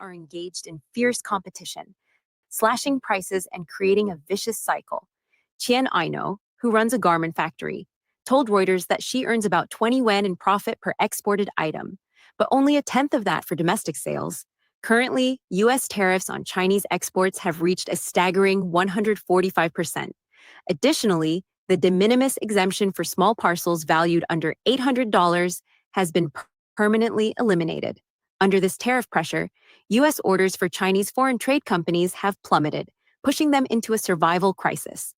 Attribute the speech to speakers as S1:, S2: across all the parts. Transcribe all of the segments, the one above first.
S1: are engaged in fierce competition, slashing prices and creating a vicious cycle. Qian Aino, who runs a garment factory, told Reuters that she earns about 20 yuan in profit per exported item, but only a tenth of that for domestic sales. Currently, U.S. tariffs on Chinese exports have reached a staggering 145%. Additionally, the de minimis exemption for small parcels valued under $800 has been permanently eliminated. Under this tariff pressure, U.S. orders for Chinese foreign trade companies have plummeted, pushing them into a survival crisis.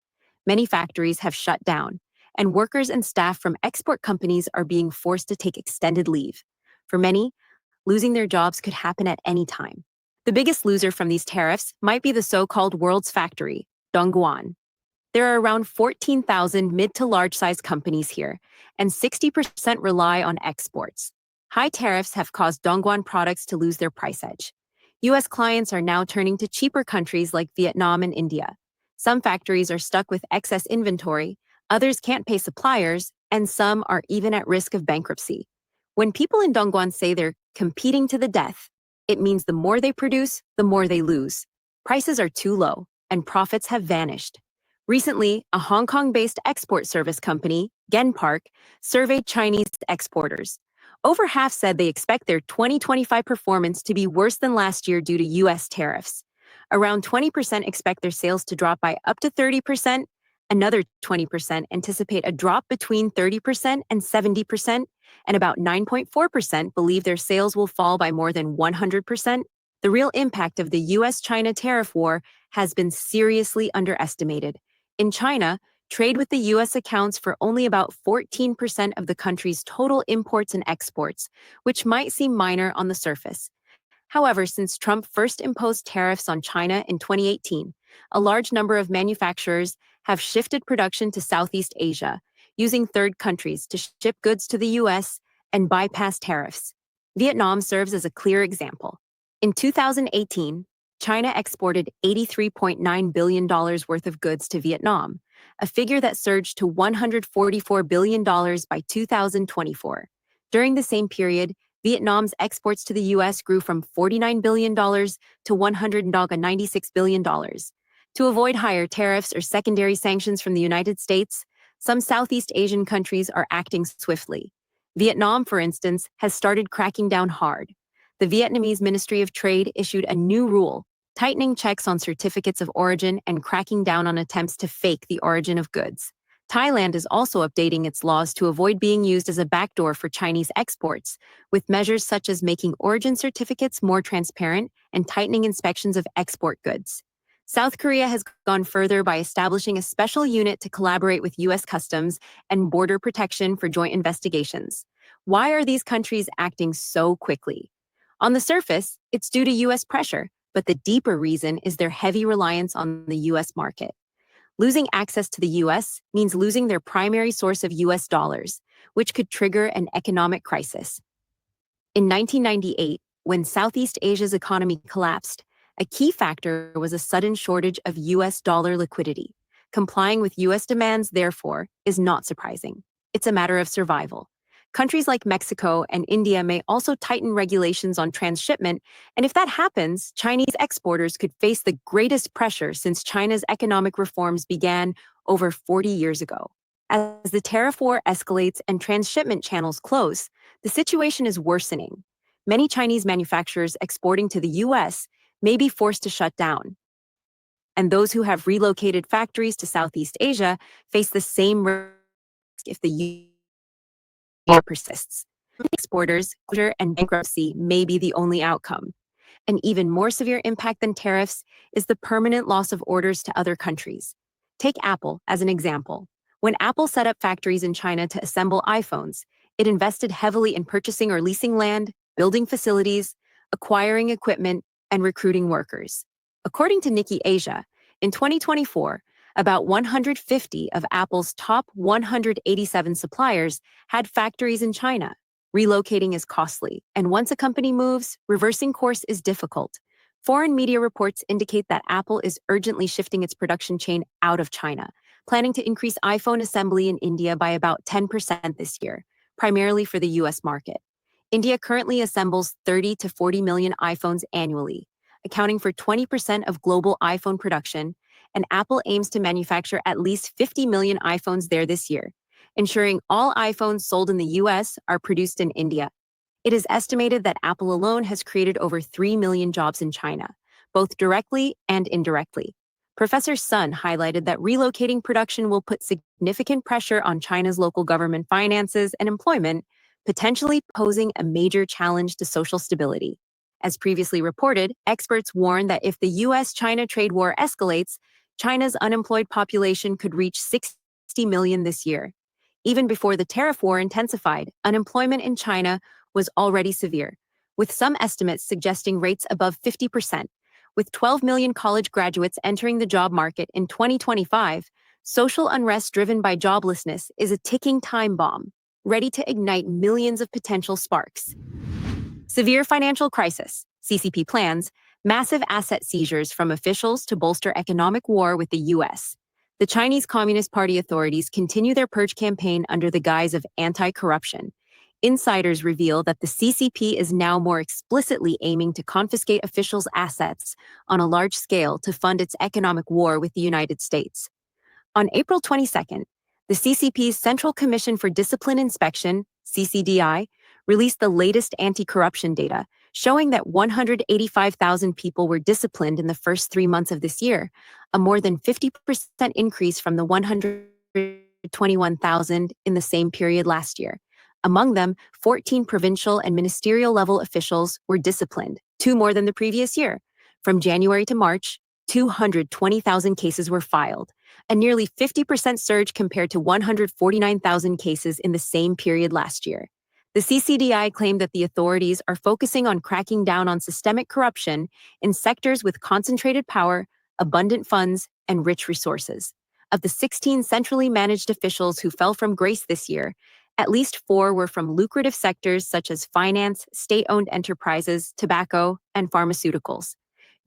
S1: Many factories have shut down, and workers and staff from export companies are being forced to take extended leave. For many, losing their jobs could happen at any time. The biggest loser from these tariffs might be the so-called world's factory, Dongguan. There are around 14,000 mid to large-sized companies here, and 60% rely on exports. High tariffs have caused Dongguan products to lose their price edge. U.S. clients are now turning to cheaper countries like Vietnam and India. Some factories are stuck with excess inventory, others can't pay suppliers, and some are even at risk of bankruptcy. When people in Dongguan say they're competing to the death, it means the more they produce, the more they lose. Prices are too low, and profits have vanished. Recently, a Hong Kong-based export service company, Genpark, surveyed Chinese exporters. Over half said they expect their 2025 performance to be worse than last year due to U.S. tariffs. Around 20% expect their sales to drop by up to 30%. Another 20% anticipate a drop between 30% and 70%, and about 9.4% believe their sales will fall by more than 100%. The real impact of the U.S.-China tariff war has been seriously underestimated. In China, trade with the U.S. accounts for only about 14% of the country's total imports and exports, which might seem minor on the surface. However, since Trump first imposed tariffs on China in 2018, a large number of manufacturers have shifted production to Southeast Asia, using third countries to ship goods to the U.S. and bypass tariffs. Vietnam serves as a clear example. In 2018, China exported $83.9 billion worth of goods to Vietnam, a figure that surged to $144 billion by 2024. During the same period, Vietnam's exports to the U.S. grew from $49 billion to $196 billion. To avoid higher tariffs or secondary sanctions from the United States, some Southeast Asian countries are acting swiftly. Vietnam, for instance, has started cracking down hard. The Vietnamese Ministry of Trade issued a new rule, tightening checks on certificates of origin and cracking down on attempts to fake the origin of goods. Thailand is also updating its laws to avoid being used as a backdoor for Chinese exports, with measures such as making origin certificates more transparent and tightening inspections of export goods. South Korea has gone further by establishing a special unit to collaborate with U.S. Customs and Border Protection for joint investigations. Why are these countries acting so quickly? On the surface, it's due to U.S. pressure, but the deeper reason is their heavy reliance on the U.S. market. Losing access to the U.S. means losing their primary source of U.S. dollars, which could trigger an economic crisis. In 1998, when Southeast Asia's economy collapsed, a key factor was a sudden shortage of U.S. dollar liquidity. Complying with U.S. demands, therefore, is not surprising. It's a matter of survival. Countries like Mexico and India may also tighten regulations on transshipment, and if that happens, Chinese exporters could face the greatest pressure since China's economic reforms began over 40 years ago. As the tariff war escalates and transshipment channels close, the situation is worsening. Many Chinese manufacturers exporting to the U.S. may be forced to shut down, and those who have relocated factories to Southeast Asia face the same risk if the war persists. Exporters, closure, and bankruptcy may be the only outcome. An even more severe impact than tariffs is the permanent loss of orders to other countries. Take Apple as an example. When Apple set up factories in China to assemble iPhones, it invested heavily in purchasing or leasing land, building facilities, acquiring equipment, and recruiting workers. According to Nikkei Asia, in 2024, about 150 of Apple's top 187 suppliers had factories in China. Relocating is costly, and once a company moves, reversing course is difficult. Foreign media reports indicate that Apple is urgently shifting its production chain out of China, planning to increase iPhone assembly in India by about 10% this year, primarily for the U.S. market. India currently assembles 30 to 40 million iPhones annually, accounting for 20% of global iPhone production, and Apple aims to manufacture at least 50 million iPhones there this year, ensuring all iPhones sold in the US are produced in India. It is estimated that Apple alone has created over 3 million jobs in China, both directly and indirectly. Professor Sun highlighted that relocating production will put significant pressure on China's local government finances and employment, potentially posing a major challenge to social stability. As previously reported, experts warn that if the US China trade war escalates, China's unemployed population could reach 60 million this year. Even before the tariff war intensified, unemployment in China was already severe, with some estimates suggesting rates above 50%. With 12 million college graduates entering the job market in 2025, social unrest driven by joblessness is a ticking time bomb, ready to ignite millions of potential sparks. Severe financial crisis, CCP plans, massive asset seizures from officials to bolster economic war with the US. The Chinese Communist Party authorities continue their purge campaign under the guise of anti-corruption. Insiders reveal that the CCP is now more explicitly aiming to confiscate officials' assets on a large scale to fund its economic war with the United States. On April 22nd, the CCP's Central Commission for Discipline Inspection, CCDI, released the latest anti-corruption data, showing that 185,000 people were disciplined in the first 3 months of this year, a more than 50% increase from the 121,000 in the same period last year. Among them, 14 provincial and ministerial level officials were disciplined, 2 more than the previous year. From January to March, 220,000 cases were filed, a nearly 50% surge compared to 149,000 cases in the same period last year. The CCDI claimed that the authorities are focusing on cracking down on systemic corruption in sectors with concentrated power, abundant funds, and rich resources. Of the 16 centrally managed officials who fell from grace this year, at least 4 were from lucrative sectors such as finance, state-owned enterprises, tobacco, and pharmaceuticals.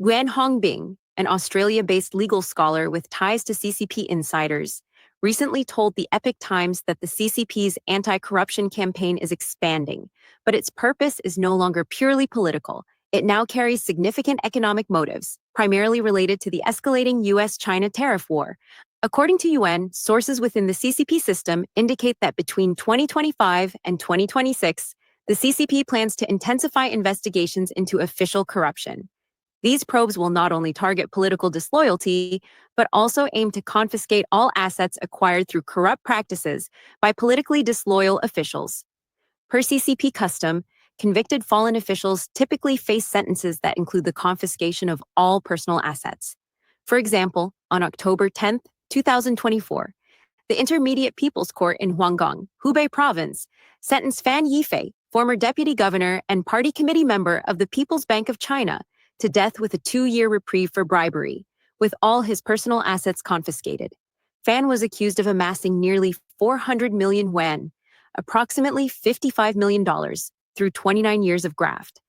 S1: Nguyen Hong Bing, an Australia-based legal scholar with ties to CCP insiders, recently told the Epoch Times that the CCP's anti-corruption campaign is expanding, but its purpose is no longer purely political. It now carries significant economic motives, primarily related to the escalating US-China tariff war. According to UN, sources within the CCP system indicate that between 2025 and 2026, the CCP plans to intensify investigations into official corruption. These probes will not only target political disloyalty, but also aim to confiscate all assets acquired through corrupt practices by politically disloyal officials. Per CCP custom, convicted fallen officials typically face sentences that include the confiscation of all personal assets. For example, on October 10, 2024, the Intermediate People's Court in Huanggang, Hubei Province, sentenced Fan Yifei, former deputy governor and party committee member of the People's Bank of China, to death with a 2-year reprieve for bribery, with all his personal assets confiscated. Fan was accused of amassing nearly 400 million yuan, approximately $55 million, through 29 years of graft.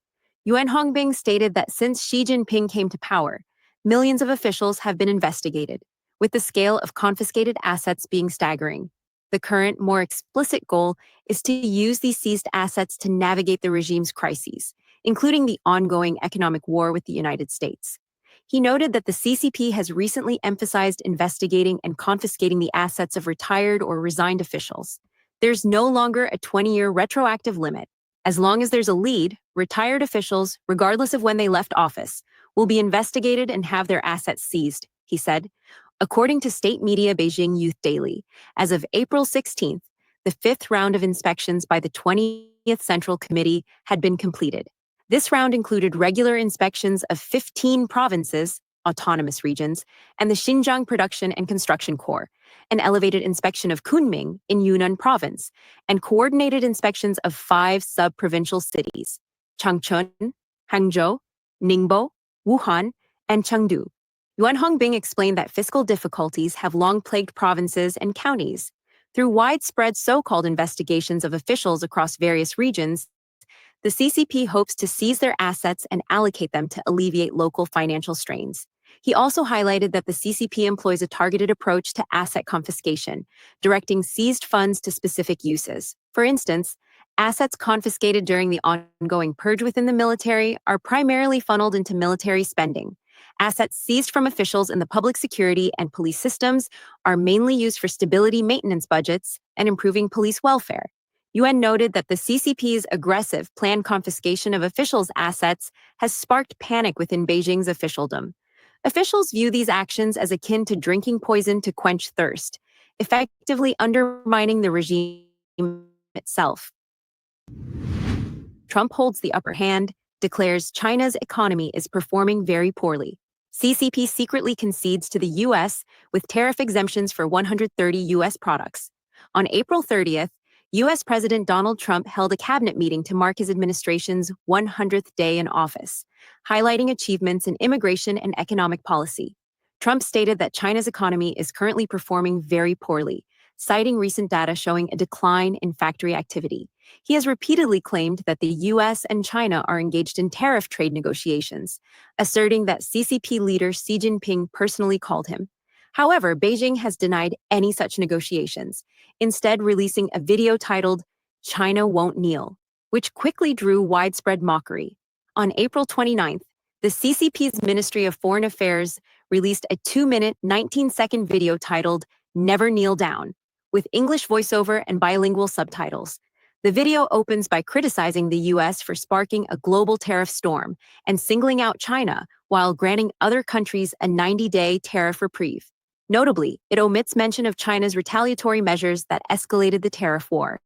S1: Yuan Hongbing stated that since Xi Jinping came to power, millions of officials have been investigated, with the scale of confiscated assets being staggering. The current, more explicit goal is to use these seized assets to navigate the regime's crises, including the ongoing economic war with the United States. He noted that the CCP has recently emphasized investigating and confiscating the assets of retired or resigned officials. There's no longer a 20-year retroactive limit. As long as there's a lead, retired officials, regardless of when they left office, will be investigated and have their assets seized, he said. According to state media Beijing Youth Daily, as of April 16th, the 5th round of inspections by the 20th Central Committee had been completed. This round included regular inspections of 15 provinces, autonomous regions, and the Xinjiang Production and Construction Corps, an elevated inspection of Kunming in Yunnan Province, and coordinated inspections of 5 sub-provincial cities, Changchun, Hangzhou, Ningbo, Wuhan, and Chengdu. Yuan Hongbing explained that fiscal difficulties have long plagued provinces and counties. Through widespread so-called investigations of officials across various regions, the CCP hopes to seize their assets and allocate them to alleviate local financial strains. He also highlighted that the CCP employs a targeted approach to asset confiscation, directing seized funds to specific uses. For instance, Assets confiscated during the ongoing purge within the military are primarily funneled into military spending. Assets seized from officials in the public security and police systems are mainly used for stability maintenance budgets and improving police welfare. UN noted that the CCP's aggressive planned confiscation of officials' assets has sparked panic within Beijing's officialdom. Officials view these actions as akin to drinking poison to quench thirst, effectively undermining the regime itself. Trump holds the upper hand, declares China's economy is performing very poorly. CCP secretly concedes to the U.S. with tariff exemptions for 130 U.S. products. On April 30th, U.S. President Donald Trump held a cabinet meeting to mark his administration's 100th day in office, highlighting achievements in immigration and economic policy. Trump stated that China's economy is currently performing very poorly, citing recent data showing a decline in factory activity. He has repeatedly claimed that the US and China are engaged in tariff trade negotiations, asserting that CCP leader Xi Jinping personally called him. However, Beijing has denied any such negotiations, instead releasing a video titled China Won't Kneel, which quickly drew widespread mockery. On April 29th, the CCP's Ministry of Foreign Affairs released a 2-minute, 19-second video titled Never Kneel Down, with English voiceover and bilingual subtitles. The video opens by criticizing the U.S. for sparking a global tariff storm and singling out China while granting other countries a 90-day tariff reprieve. Notably, it omits mention of China's retaliatory measures that escalated the tariff war.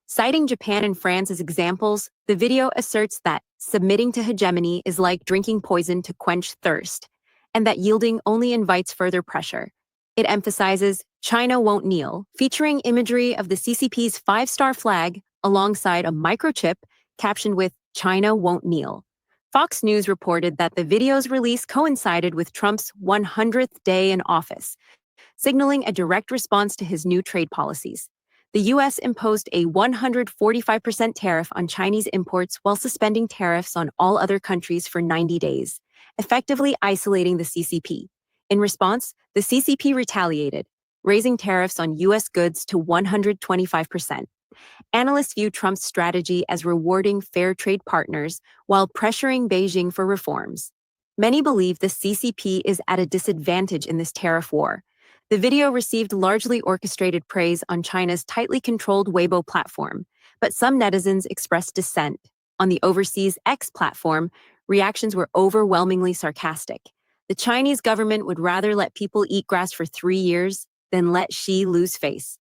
S1: Citing Japan and France as examples, the video asserts that submitting to hegemony is like drinking poison to quench thirst, and that yielding only invites further pressure. It emphasizes China Won't Kneel, featuring imagery of the CCP's 5-star flag alongside a microchip captioned with China Won't Kneel. Fox News reported that the video's release coincided with Trump's 100th day in office, signaling a direct response to his new trade policies. The U.S. imposed a 145% tariff on Chinese imports while suspending tariffs on all other countries for 90 days, effectively isolating the CCP. In response, the CCP retaliated, raising tariffs on U.S. goods to 125%. Analysts view Trump's strategy as rewarding fair trade partners while pressuring Beijing for reforms. Many believe the CCP is at a disadvantage in this tariff war. The video received largely orchestrated praise on China's tightly controlled Weibo platform, but some netizens expressed dissent. On the overseas X platform, reactions were overwhelmingly sarcastic. The Chinese government would rather let people eat grass for 3 years than let Xi lose face.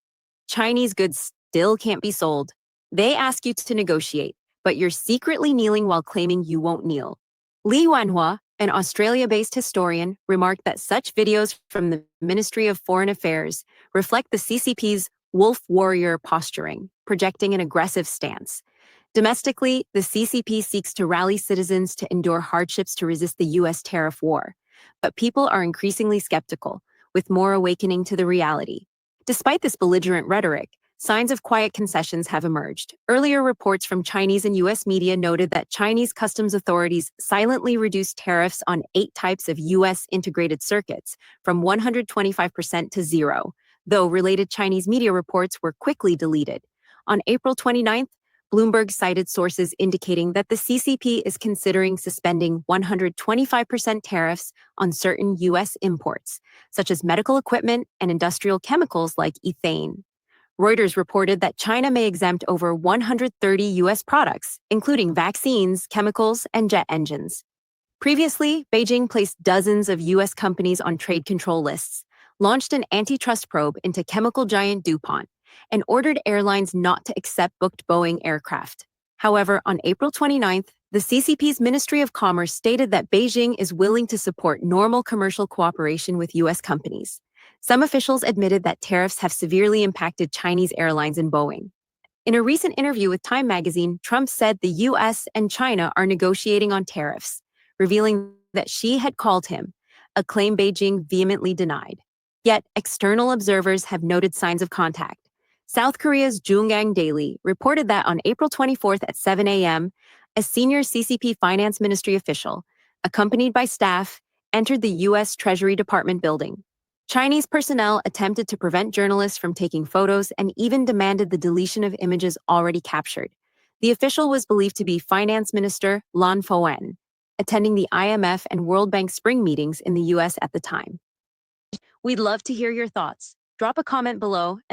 S1: Chinese goods still can't be sold. They ask you to negotiate, but you're secretly kneeling while claiming you won't kneel. Li Wanhua, an Australia-based historian, remarked that such videos from the Ministry of Foreign Affairs reflect the CCP's wolf warrior posturing, projecting an aggressive stance. Domestically, the CCP seeks to rally citizens to endure hardships to resist the U.S. tariff war. But people are increasingly skeptical, with more awakening to the reality. Despite this belligerent rhetoric, signs of quiet concessions have emerged. Earlier reports from Chinese and U.S. media noted that Chinese customs authorities silently reduced tariffs on 8 types of U.S. integrated circuits from 125% to 0, though related Chinese media reports were quickly deleted. On April 29th, Bloomberg cited sources indicating that the CCP is considering suspending 125% tariffs on certain U.S. imports, such as medical equipment and industrial chemicals like ethane. Reuters reported that China may exempt over 130 U.S. products, including vaccines, chemicals, and jet engines. Previously, Beijing placed dozens of U.S. companies on trade control lists, launched an antitrust probe into chemical giant DuPont, and ordered airlines not to accept booked Boeing aircraft. However, on April 29th, the CCP's Ministry of Commerce stated that Beijing is willing to support normal commercial cooperation with U.S. companies. Some officials admitted that tariffs have severely impacted Chinese airlines and Boeing. In a recent interview with Time magazine, Trump said the U.S. and China are negotiating on tariffs, revealing that Xi had called him, a claim Beijing vehemently denied. Yet, external observers have noted signs of contact. South Korea's Jungang Daily reported that on April 24th at 7 a.m., a senior CCP Finance Ministry official, accompanied by staff, entered the U.S. Treasury Department building. Chinese personnel attempted to prevent journalists from taking photos and even demanded the deletion of images already captured. The official was believed to be Finance Minister Lan Fowen, attending the IMF and World Bank spring meetings in the US at the time. We'd love to hear your thoughts. Drop a comment below